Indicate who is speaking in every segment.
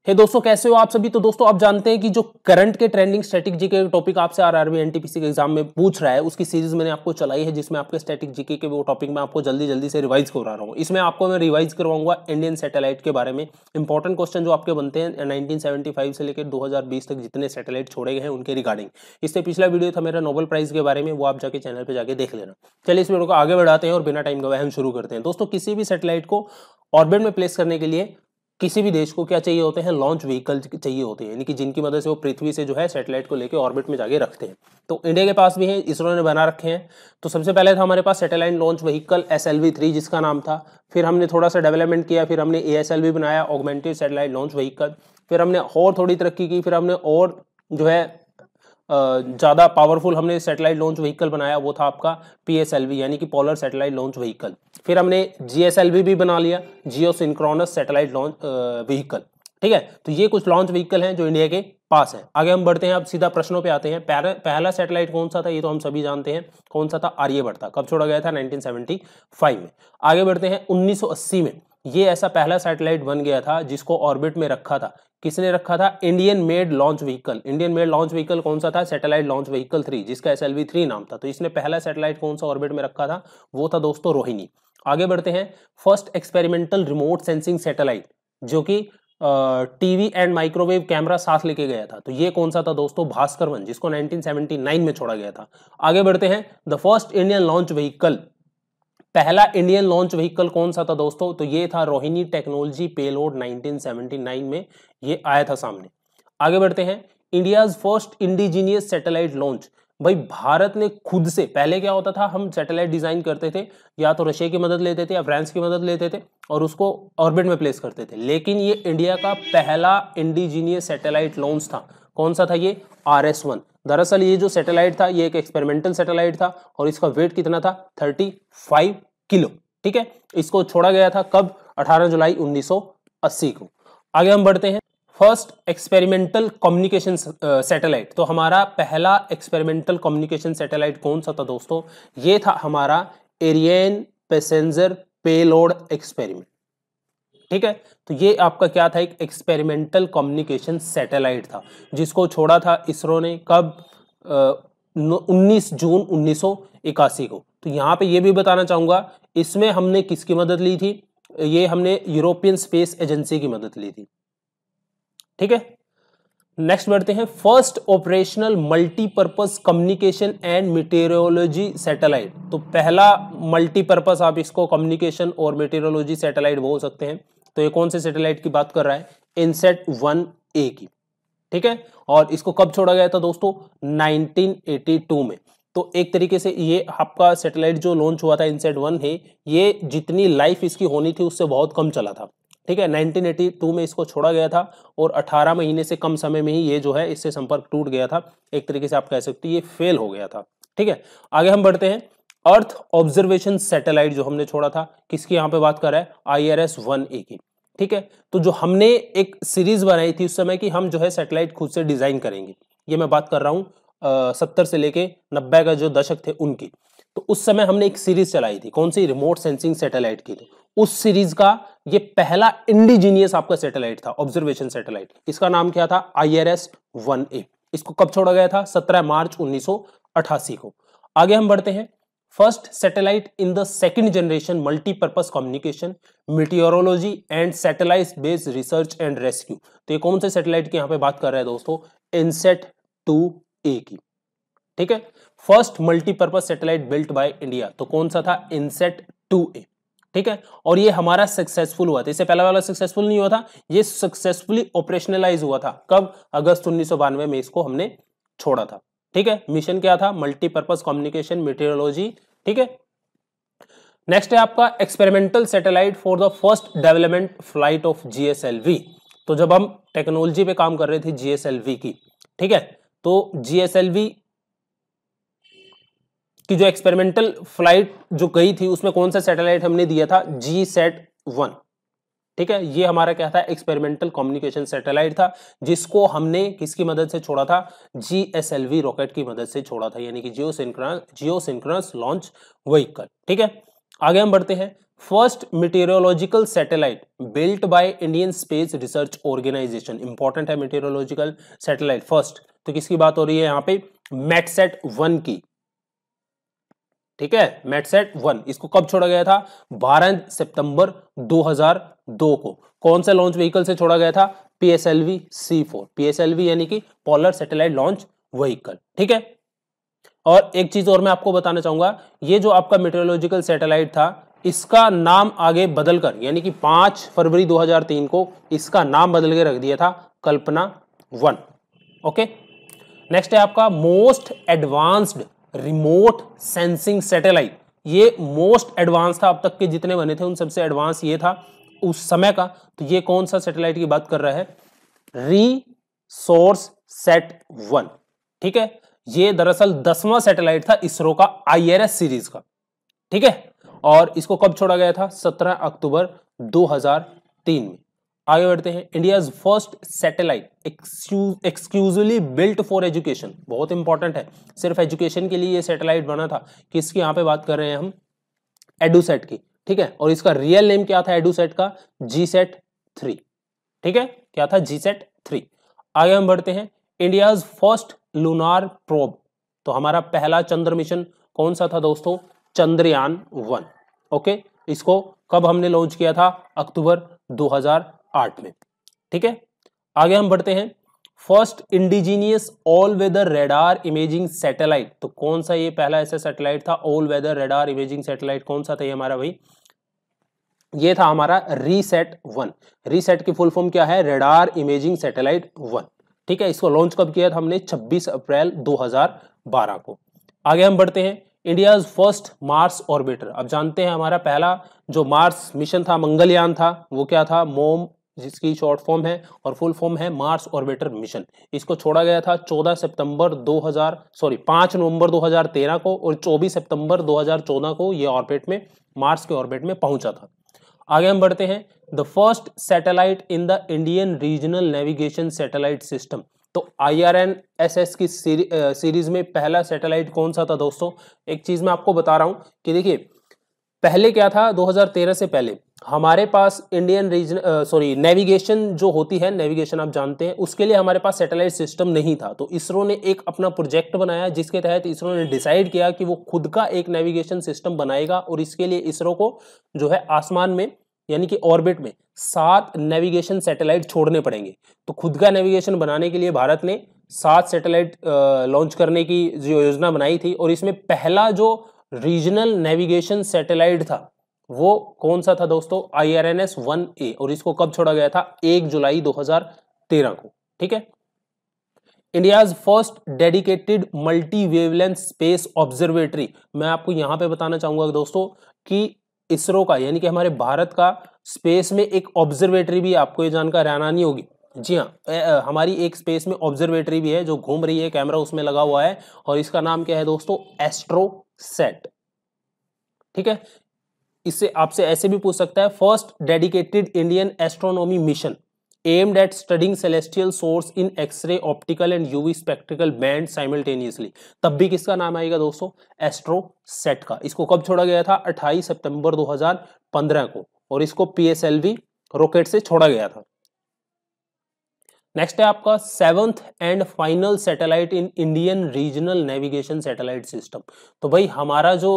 Speaker 1: हे दोस्तों, कैसे हो आप सभी। तो दोस्तों आप जानते हैं कि जो करंट के ट्रेंडिंग स्टैटिक जीके के टॉपिक आपसे आरआरबी एनटीपीसी के एग्जाम में पूछ रहा है, उसकी सीरीज मैंने आपको चलाई है, जिसमें आपके स्टैटिक जीके के वो टॉपिक मैं आपको जल्दी जल्दी से रिवाइज करवा रहा हूँ। इसमें आपको मैं रिवाइज करवाऊंगा इंडियन सैटेलाइट के बारे में। इंपॉर्टेंट क्वेश्चन जो आपके बनते हैं 1975 से लेकर 2020 तक जितने सैटेलाइट छोड़े गए हैं उनके रिगार्डिंग। इससे पिछला वीडियो था मेरा नोबेल प्राइज के बारे में, वो आप जाके चैनल पर जाके देख लेना। चलिए इस वीडियो को आगे बढ़ाते हैं और बिना टाइम गवाए हम शुरू करते हैं। दोस्तों, किसी भी सैटेलाइट को ऑर्बिट में प्लेस करने के लिए किसी भी देश को क्या चाहिए होते हैं, लॉन्च व्हीकल चाहिए होते हैं, यानी कि जिनकी मदद से वो पृथ्वी से जो है सैटेलाइट को लेकर ऑर्बिट में जाके रखते हैं। तो इंडिया के पास भी है, इसरो ने बना रखे हैं। तो सबसे पहले था हमारे पास सैटेलाइट लॉन्च व्हीकल SLV-3 जिसका नाम था। फिर हमने थोड़ा सा डेवलपमेंट किया, फिर हमने ASLV बनाया, ऑगमेंटेड सैटेलाइट लॉन्च व्हीकल। फिर हमने और थोड़ी तरक्की की, फिर हमने और जो है ज़्यादा पावरफुल हमने सैटेलाइट लॉन्च व्हीकल बनाया, वो था आपका PSLV यानी कि पोलर सैटेलाइट लॉन्च व्हीकल। फिर हमने GSLV भी बना लिया, जियो सिंक्रोनस सैटेलाइट लॉन्च व्हीकल। ठीक है, तो ये कुछ लॉन्च व्हीकल हैं जो इंडिया के पास है। आगे हम बढ़ते हैं, अब सीधा प्रश्नों पे आते हैं। पहला सैटेलाइट कौन सा था, ये तो हम सभी जानते हैं। कौन सा था? आर्यभट्ट था। कब छोड़ा गया था? 1975 में। आगे बढ़ते हैं, 1980 में ये ऐसा पहला सैटेलाइट बन गया था जिसको ऑर्बिट में रखा था। किसने रखा था? Indian made launch vehicle. Indian made launch vehicle कौन सा था? सैटेलाइट लॉन्च व्हीकल 3 जिसका SLV-3 नाम था। तो इसने पहला सैटेलाइट कौन सा ऑर्बिट में रखा था? वो था दोस्तों रोहिणी। आगे बढ़ते हैं, first experimental remote sensing satellite जो कि टीवी एंड माइक्रोवेव कैमरा साथ लेके गया था। तो ये कौन सा था दोस्तों? भास्कर-1 जिसको 1979 में छोड़ा गया था। आगे बढ़ते हैं, the first Indian launch vehicle, पहला इंडियन लॉन्च व्हीकल कौन सा था दोस्तों? तो ये था रोहिणी टेक्नोलॉजी पेलोड। 1979 में ये आया था सामने। आगे बढ़ते हैं, India's first indigenous satellite launch. भाई भारत ने खुद से, पहले क्या होता था, हम सैटेलाइट डिजाइन करते थे, या तो रशिया की मदद लेते थे या फ्रांस की मदद लेते थे और उसको ऑर्बिट में प्लेस करते थे। लेकिन ये इंडिया का पहला इंडिजीनियस सैटेलाइट लॉन्च था। कौन सा था ये? RS-1। दरअसल ये जो सैटेलाइट था ये एक एक्सपेरिमेंटल सैटेलाइट था और इसका वेट कितना था? 35 किलो। ठीक है, इसको छोड़ा गया था कब? 18 जुलाई 1980 को। आगे हम बढ़ते हैं, फर्स्ट एक्सपेरिमेंटल कम्युनिकेशन सैटेलाइट। तो हमारा पहला एक्सपेरिमेंटल कम्युनिकेशन सैटेलाइट कौन सा था दोस्तों? ये था हमारा एरियन पैसेंजर पेलोड एक्सपेरिमेंट। ठीक है, तो ये आपका क्या था? एक एक्सपेरिमेंटल कम्युनिकेशन सैटेलाइट था जिसको छोड़ा था इसरो ने कब? 19 जून 1981 को। तो यहां पे ये भी बताना चाहूंगा, इसमें हमने किसकी मदद ली थी? ये हमने यूरोपियन स्पेस एजेंसी की मदद ली थी। ठीक है, नेक्स्ट बढ़ते हैं, first operational multipurpose communication and meteorology satellite. तो पहला मल्टीपर्पज, आप इसको कम्युनिकेशन और मीटेरोलॉजी सैटेलाइट बोल सकते हैं। तो ये कौन से सैटेलाइट की बात कर रहा है? INSAT-1A की। ठीक है, और इसको कब छोड़ा गया था दोस्तों? 1982 में। तो एक तरीके से ये आपका सैटेलाइट जो लॉन्च हुआ था INSAT-1 है, ये जितनी लाइफ इसकी होनी थी उससे बहुत कम चला था। ठीक है, 1982 में इसको छोड़ा गया था और 18 महीने से कम समय में ही ये जो है इससे संपर्क टूट गया था। एक तरीके से आप कह सकते हैं ये फेल हो गया था। ठीक है, आगे हम बढ़ते हैं, अर्थ ऑब्जर्वेशन सैटेलाइट जो हमने छोड़ा था, किसकी यहाँ पे बात कर रहा है? IRS-1A की। ठीक है, तो जो हमने एक सीरीज बनाई थी उस समय की, हम जो है सैटेलाइट खुद से डिजाइन करेंगे, ये मैं बात कर रहा हूँ 70 से लेके 90 का जो दशक थे उनकी। तो उस समय हमने एक सीरीज चलाई थी, कौन सी? रिमोट सेंसिंग सैटेलाइट की। उस सीरीज का ये पहला इंडिजीनियस आपका सैटेलाइट था, ऑब्जर्वेशन सैटेलाइट। इसका नाम क्या था? IRS-1A। इसको कब छोड़ा गया था? 17 मार्च 1988 को। आगे हम बढ़ते हैं, first satellite in the second generation multipurpose communication meteorology and satellite based research and rescue. तो ये कौन से सैटेलाइट की यहाँ पे बात कर रहे हैं दोस्तों? INSAT-2A की। ठीक है, first multipurpose satellite built by India. तो कौन सा था? INSAT-2A। ठीक है, और ये हमारा सक्सेसफुल हुआ था। इससे पहला वाला सक्सेसफुल नहीं हुआ था, ये सक्सेसफुली ऑपरेशनलाइज हुआ था कब? अगस्त 1992 में इसको हमने छोड़ा था। ठीक है, मिशन क्या था? Multipurpose communication meteorology. ठीक है, नेक्स्ट है आपका experimental satellite for the first development flight of GSLV। तो जब हम टेक्नोलॉजी पे काम कर रहे थे GSLV की, ठीक है, तो GSLV की जो एक्सपेरिमेंटल फ्लाइट जो गई थी उसमें कौन सा सैटेलाइट हमने दिया था? GSAT-1। ठीक है, ये हमारा क्या था? एक्सपेरिमेंटल कम्युनिकेशन सैटेलाइट था जिसको हमने किसकी मदद से छोड़ा था? GSLV रॉकेट की मदद से छोड़ा था, यानी कि जियो सिंक्रोनस लॉन्च व्हीकल। ठीक है, आगे हम बढ़ते हैं, first meteorological satellite built by Indian space research organisation. Important है मीटेरोलॉजिकल सैटेलाइट फर्स्ट, तो किसकी बात हो रही है यहाँ पे, मैटसेट 1 की। ठीक है, मैटसेट 1, इसको कब छोड़ा गया था, 12 सितंबर 2002 को। कौन से लॉन्च व्हीकल से छोड़ा गया था, PSLV C4, PSLV यानी कि पोलर सैटेलाइट लॉन्च व्हीकल। ठीक है, और एक चीज और मैं आपको बताना चाहूंगा, ये जो आपका मीटेरोलॉजिकल सैटेलाइट था, इसका नाम आगे बदलकर, यानी कि 5 फरवरी 2003 को इसका नाम बदल के रख दिया था कल्पना 1। ओके, नेक्स्ट है आपका most advanced remote sensing satellite. ये मोस्ट एडवांस था, अब तक के जितने बने थे उन सबसे एडवांस ये था उस समय का। तो ये कौन सा सैटेलाइट की बात कर रहा है, रिसोर्स सेट 1। ठीक है, ये दरअसल 10वां सैटेलाइट था इसरो का IRS सीरीज का। ठीक है, और इसको कब छोड़ा गया था, 17 अक्टूबर 2003 में। आगे बढ़ते हैं, India's first satellite exclusively built for education. बहुत इंपॉर्टेंट है, सिर्फ एजुकेशन के लिए ये सैटेलाइट बना था। किसकी यहाँ पे बात कर रहे हैं हम, एडुसेट की। ठीक है, और इसका रियल नेम क्या था एडुसेट का, GSAT 3। ठीक है, क्या था, GSAT 3। आगे हम बढ़ते हैं, इंडियाज फर्स्ट लूनार प्रोब। तो हमारा पहला चंद्र मिशन कौन सा था दोस्तों, चंद्रयान 1। ओके, इसको कब हमने लॉन्च किया था, अक्टूबर 2008 में। ठीक है, आगे हम बढ़ते हैं, first indigenous all weather radar imaging satellite. तो कौन सा ये पहला ऐसा सैटेलाइट था all weather radar imaging satellite, कौन सा था ये हमारा भाई, ये था हमारा रीसेट 1। रीसेट की फुल फॉर्म क्या है, रेडार इमेजिंग सैटेलाइट 1। ठीक है, इसको लॉन्च कब किया था हमने, 26 अप्रैल 2012 को। आगे हम बढ़ते हैं, इंडियाज फर्स्ट मार्स ऑर्बिटर। अब जानते हैं हमारा पहला जो मार्स मिशन था, मंगलयान था, वो क्या था, मोम, जिसकी शॉर्ट फॉर्म है, और फुल फॉर्म है मार्स ऑर्बिटर मिशन। इसको छोड़ा गया था 5 नवंबर 2013 को, और 24 सितंबर 2014 को ये ऑर्बिट में, मार्स के ऑर्बिट में पहुंचा था। आगे हम बढ़ते हैं, the first satellite in the Indian regional navigation satellite system. तो IRNSS की सीरीज में पहला सैटेलाइट कौन सा था दोस्तों। एक चीज मैं आपको बता रहा हूं कि देखिए, पहले क्या था, 2013 से पहले हमारे पास इंडियन नेविगेशन जो होती है, नेविगेशन आप जानते हैं, उसके लिए हमारे पास सैटेलाइट सिस्टम नहीं था। तो इसरो ने एक अपना प्रोजेक्ट बनाया, जिसके तहत इसरो ने डिसाइड किया कि वो खुद का एक नेविगेशन सिस्टम बनाएगा, और इसके लिए इसरो को जो है आसमान में, यानी कि ऑर्बिट में 7 नेविगेशन सैटेलाइट छोड़ने पड़ेंगे। तो खुद का नेविगेशन बनाने के लिए भारत ने 7 सैटेलाइट लॉन्च करने की जो योजना बनाई थी, और इसमें पहला जो रीजनल नेविगेशन सैटेलाइट था वो कौन सा था दोस्तों, IRNS 1A, और इसको कब छोड़ा गया था, 1 जुलाई 2013 को। ठीक है, India's first dedicated multi wavelength space observatory. मैं आपको यहां पे बताना चाहूंगा दोस्तों कि इसरो का, यानी कि हमारे भारत का स्पेस में एक ऑब्जर्वेटरी भी, आपको ये जानकर हैरानी होगी, जी हाँ, हमारी एक स्पेस में ऑब्जर्वेटरी भी है जो घूम रही है, कैमरा उसमें लगा हुआ है, और इसका नाम क्या है दोस्तों, एस्ट्रोसैट। ठीक है, इससे आपसे ऐसे भी पूछ सकता है, first dedicated Indian astronomy mission aimed at studying celestial source in X-ray, optical and UV spectral band simultaneously. तब भी किसका नाम आएगा दोस्तों, एस्ट्रोसैट का। इसको कब छोड़ा गया था, 28 सितंबर 2015 को, और इसको PSLV रॉकेट से छोड़ा गया था। नेक्स्ट है आपका 7th and final satellite in Indian regional navigation satellite system. तो भाई हमारा जो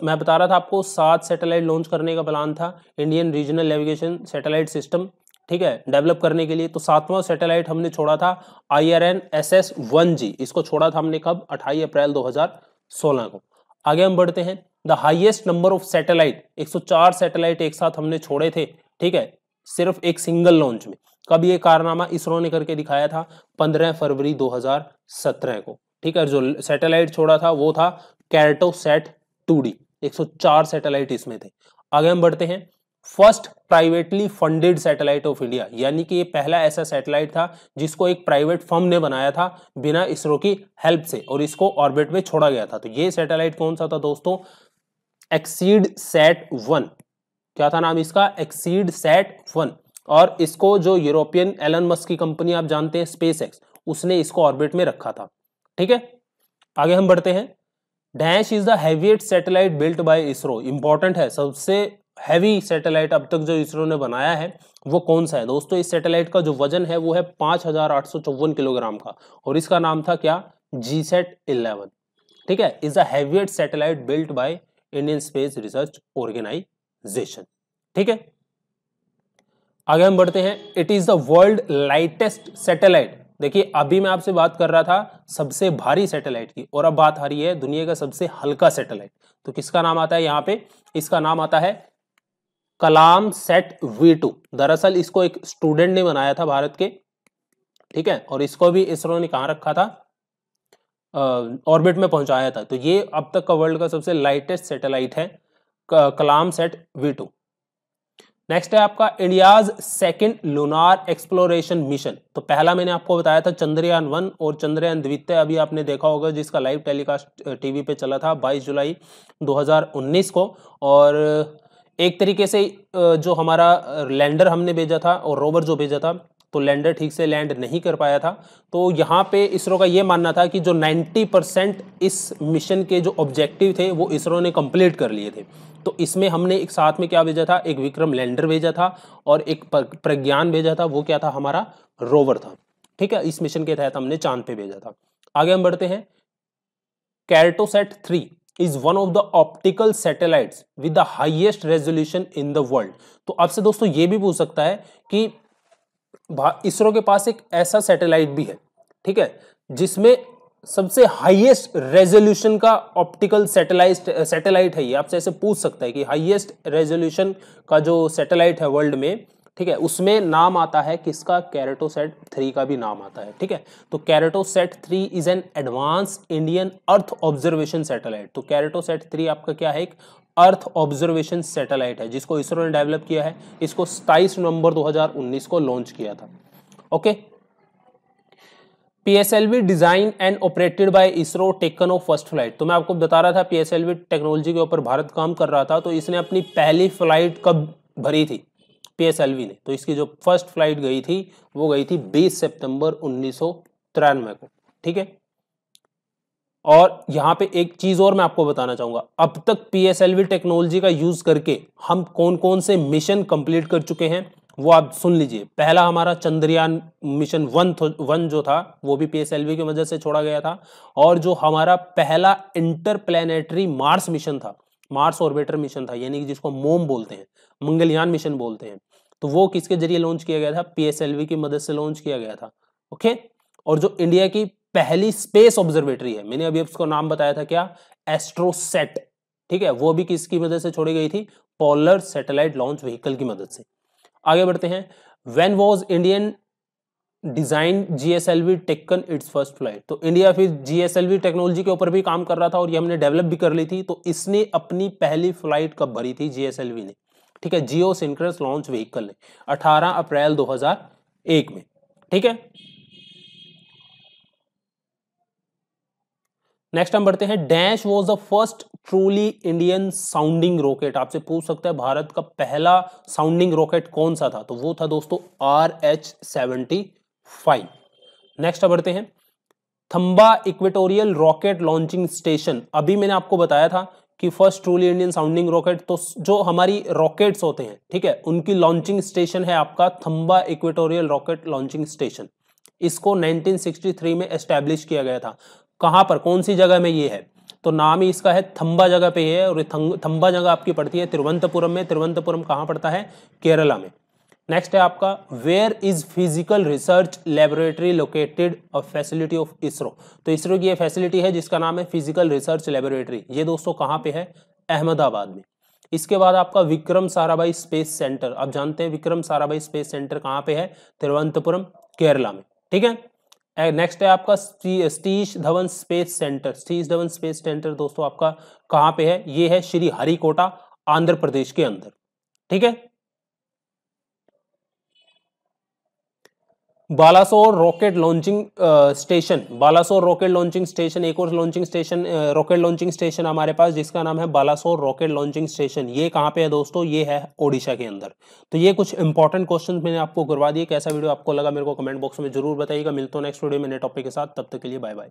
Speaker 1: मैं बता रहा था आपको 7 सैटेलाइट लॉन्च करने का प्लान था Indian regional navigation satellite system, ठीक है, डेवलप करने के लिए। तो 7वां सैटेलाइट हमने छोड़ा था IRNSS 1G। इसको छोड़ा था हमने कब, 28 अप्रैल 2016 को। आगे हम बढ़ते हैं, the highest number of satellite, 104 satellite एक साथ हमने छोड़े थे, ठीक है, सिर्फ एक सिंगल लॉन्च में। कब ये कारनामा इसरो ने करके दिखाया था, 15 फरवरी 2017 को। ठीक है, जो सैटेलाइट छोड़ा था वो था कैर्टोसैट 2D, 104 सैटेलाइट इसमें थे। आगे हम बढ़ते हैं, first privately funded satellite of India, यानी कि ये पहला ऐसा सैटेलाइट था जिसको एक प्राइवेट फर्म ने बनाया था बिना इसरो की हेल्प से, और इसको ऑर्बिट में छोड़ा गया था। तो ये सैटेलाइट कौन सा था दोस्तों, एक्सीडसैट 1। क्या था नाम इसका, एक्सीडसैट 1। और इसको जो यूरोपियन एलन मस्क की कंपनी आप जानते हैं SpaceX, उसने इसको ऑर्बिट में रखा था। ठीक है, आगे हम बढ़ते हैं, dash is the heaviest satellite built bye ISRO. Important है, सबसे हैवी सैटेलाइट अब तक जो इसरो ने बनाया है वो कौन सा है दोस्तों? इस सैटेलाइट का जो वजन है वो है 5854 किलोग्राम का, और इसका नाम था क्या? GSAT-11। ठीक है, is the heaviest satellite built by Indian space research organisation. ठीक है, आगे हम बढ़ते हैं। It is the world lightest satellite. देखिए, अभी मैं आपसे बात कर रहा था सबसे भारी सैटेलाइट की, और अब बात आ रही है दुनिया का सबसे हल्का सैटेलाइट। तो किसका नाम आता है यहाँ पे? इसका नाम आता है कलाम सेट V2। दरअसल इसको एक स्टूडेंट ने बनाया था भारत के, ठीक है, और इसको भी इसरो ने कहाँ रखा था? ऑर्बिट में पहुंचाया था। तो ये अब तक का वर्ल्ड का सबसे लाइटेस्ट सैटेलाइट है कलाम सेट V2। नेक्स्ट है आपका India's second lunar exploration mission. तो पहला मैंने आपको बताया था चंद्रयान 1 और चंद्रयान द्वितीय अभी आपने देखा होगा, जिसका लाइव टेलीकास्ट टीवी पे चला था 22 जुलाई 2019 को। और एक तरीके से जो हमारा लैंडर हमने भेजा था और रोवर जो भेजा था, तो लैंडर ठीक से लैंड नहीं कर पाया था। तो यहाँ पे इसरो का ये मानना था कि जो 90% इस मिशन के जो ऑब्जेक्टिव थे वो इसरो ने कंप्लीट कर लिए थे। तो इसमें हमने एक साथ में क्या भेजा था? एक विक्रम लैंडर भेजा था और एक प्रज्ञान भेजा था। वो क्या था? हमारा रोवर था। ठीक है, इस मिशन के तहत हमने चांद पे भेजा था। आगे हम बढ़ते हैं। कैर्टोसैट 3 is one of the optical satellites with the highest resolution in the world। तो आपसे दोस्तों ये भी पूछ सकता है कि इसरो के पास एक ऐसा सैटेलाइट भी है, ठीक है, जिसमें सबसे हाईएस्ट रेजोल्यूशन का ऑप्टिकल सैटेलाइट है। ये आपसे ऐसे पूछ सकता है कि हाईएस्ट रेजोल्यूशन का जो सैटेलाइट है वर्ल्ड में, ठीक है, उसमें नाम आता है किसका? कैरेटोसैट 3 का भी नाम आता है। ठीक है, तो कैरेटोसैट 3 is an advance Indian earth observation satellite. तो कैरेटोसैट 3 आपका क्या है? एक अर्थ ऑब्जर्वेशन सैटेलाइट है, जिसको इसरो ने डेवलप किया है। इसको 27 नवंबर 2019 को लॉन्च किया था। Okay, PSLV design and operated by ISRO, taken of first flight. तो मैं आपको बता रहा था PSLV टेक्नोलॉजी के ऊपर भारत काम कर रहा था। तो इसने अपनी पहली फ्लाइट कब भरी थी? PSLV ने। तो इसकी जो फर्स्ट फ्लाइट गई थी वो गई थी 20 सितंबर 1993 को। ठीक है, और यहां पे एक चीज और मैं आपको बताना चाहूंगा। अब तक PSLV टेक्नोलॉजी का यूज करके हम कौन कौन से मिशन कंप्लीट कर चुके हैं वो आप सुन लीजिए। पहला हमारा चंद्रयान मिशन 1 जो था वो भी PSLV की वजह से छोड़ा गया था। और जो हमारा पहला इंटरप्लैनेटरी मार्स मिशन था, मार्स ऑर्बिटर मिशन था, यानी कि जिसको मोम बोलते हैं, मंगलयान मिशन बोलते हैं, तो वो किसके जरिए लॉन्च किया गया था? PSLV की मदद से लॉन्च किया गया था। ओके, और जो इंडिया की पहली स्पेस ऑब्जर्वेटरी है, मैंने अभी उसको नाम बताया था क्या? एस्ट्रोसेट। ठीक है, वो भी किसकी मदद से छोड़ी गई थी? पोलर सैटेलाइट लॉन्च व्हीकल की मदद से। आगे बढ़ते हैं। When was Indian design GSLV taken it's first flight. तो इंडिया फिर GSLV टेक्नोलॉजी के ऊपर भी काम कर रहा था और ये हमने डेवलप भी कर ली थी। तो इसने अपनी पहली फ्लाइट कब भरी थी GSLV ने? ठीक है, जियो सिंक्रोनस लॉन्च व्हीकल ने 18 अप्रैल 2001 में। ठीक है, नेक्स्ट हम बढ़ते हैं। Dash was the first truly Indian sounding rocket. आपसे पूछ सकता है भारत का पहला साउंडिंग रॉकेट कौन सा था? तो वो था दोस्तों RH-75। नेक्स्ट बढ़ते हैं। थंबा इक्वेटोरियल रॉकेट लॉन्चिंग स्टेशन। अभी मैंने आपको बताया था कि first truly Indian sounding rocket, तो जो हमारी रॉकेट्स होते हैं, ठीक है, उनकी लॉन्चिंग स्टेशन है आपका थंबा इक्वेटोरियल रॉकेट लॉन्चिंग स्टेशन। इसको 1963 में एस्टैब्लिश किया गया था। कहां पर, कौन सी जगह में ये है? तो नाम ही इसका है थंबा जगह पे है, और थंबा जगह आपकी पड़ती है तिरुवनंतपुरम में। तिरुवनंतपुरम कहां पड़ता है? केरला में। नेक्स्ट है आपका where is physical research laboratory located a facility of ISRO. तो इसरो की ये फैसिलिटी है जिसका नाम है फिजिकल रिसर्च लेबोरेटरी। ये दोस्तों कहां पे है? अहमदाबाद में। इसके बाद आपका विक्रम साराभाई स्पेस सेंटर। आप जानते हैं विक्रम साराभाई स्पेस सेंटर कहां पे है? तिरुवनंतपुरम, केरला में। ठीक है, नेक्स्ट है आपका Satish Dhawan space centre. Satish Dhawan space centre दोस्तों आपका कहां पे है? ये है श्री हरिकोटा, आंध्र प्रदेश के अंदर। ठीक है, Balasore rocket launching station. Balasore rocket launching station, एक और launching station, rocket launching station हमारे पास, जिसका नाम है बालासोर रॉकेट लॉन्चिंग स्टेशन। ये कहाँ पे है दोस्तों? ये है ओडिशा के अंदर। तो ये कुछ इंपॉर्टेंट क्वेश्चन मैंने आपको करवा दिए। कैसा वीडियो आपको लगा मेरे को कमेंट बॉक्स में जरूर बताइएगा। मिलता हूं नेक्स्ट वीडियो में नए टॉपिक के साथ, तब तक के लिए बाय बाय।